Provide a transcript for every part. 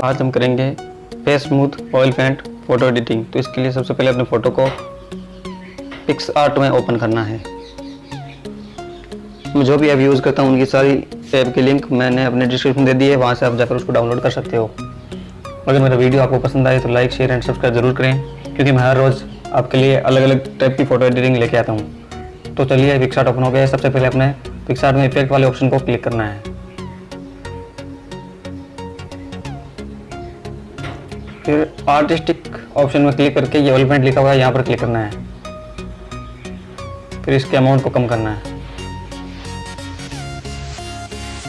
आज हम करेंगे face smooth oil paint photo editing. तो इसके लिए सबसे पहले अपने फ़ोटो को पिक्सआर्ट में ओपन करना है। मैं जो भी ऐप यूज़ करता हूँ उनकी सारी ऐप की लिंक मैंने अपने डिस्क्रिप्शन दे दी है, वहाँ से आप जाकर उसको डाउनलोड कर सकते हो। अगर मेरा वीडियो आपको पसंद आए तो लाइक शेयर एंड सब्सक्राइब ज़रूर करें, क्योंकि मैं हर रोज़ आपके लिए अलग अलग टाइप की फ़ोटो एडिटिंग लेके आता हूँ। तो चलिए, पिक्सआर्ट ओपन हो गया है। सबसे पहले अपने पिक्सआर्ट में इफेक्ट वाले ऑप्शन को क्लिक करना है। फिर आर्टिस्टिक ऑप्शन में क्लिक करके ये ऑयल पेंट लिखा हुआ है, यहाँ पर क्लिक करना है। फिर इसके अमाउंट को कम करना है,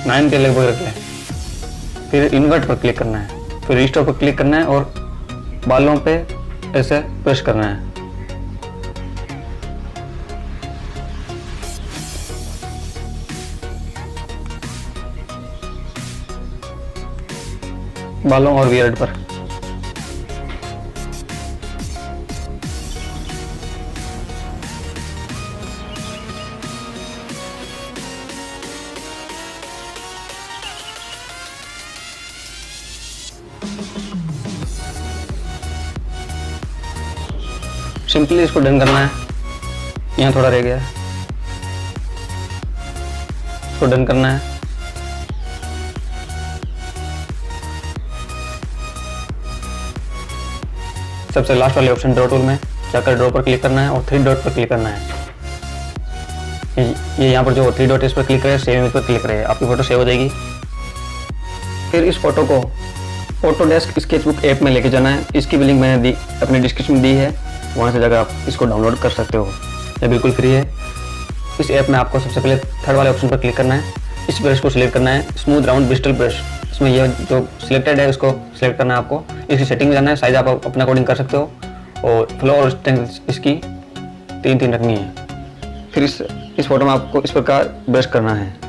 9 के लगभग रखें। फिर इन्वर्ट पर क्लिक करना है, फिर रिस्टोर पर क्लिक करना है और बालों पे ऐसे प्रेस करना है। बालों और बियर्ड पर। सिंपली इसको डन करना है। यहाँ थोड़ा रह गया है, इसको डन करना है। सबसे लास्ट वाले ऑप्शन ड्रॉ टूल में जाकर ड्रॉ पर क्लिक करना है और 3 डॉट पर क्लिक करना है। ये यहाँ पर जो 3 डॉट इस पर क्लिक करें, सेव इमेज पर क्लिक करें, आपकी फ़ोटो सेव हो जाएगी। फिर इस फोटो को ऑटोडेस्क स्केचबुक ऐप में लेके जाना है। इसकी भी लिंक मैंने अपने डिस्क्रिप्शन में दी है, वहाँ से जाकर आप इसको डाउनलोड कर सकते हो। ये बिल्कुल फ्री है। इस ऐप में आपको सबसे पहले थर्ड वाले ऑप्शन पर क्लिक करना है। इस ब्रश को सिलेक्ट करना है, स्मूथ राउंड ब्रिस्टल ब्रश। इसमें ये जो सिलेक्टेड है उसको सिलेक्ट करना है आपको। इसकी सेटिंग में जाना है, साइज आप अपने अकॉर्डिंग कर सकते हो। और फ्लो और स्ट्रेंथ इसकी 3 रखनी है। फिर इस फोटो में आपको इस प्रकार ब्रश करना है।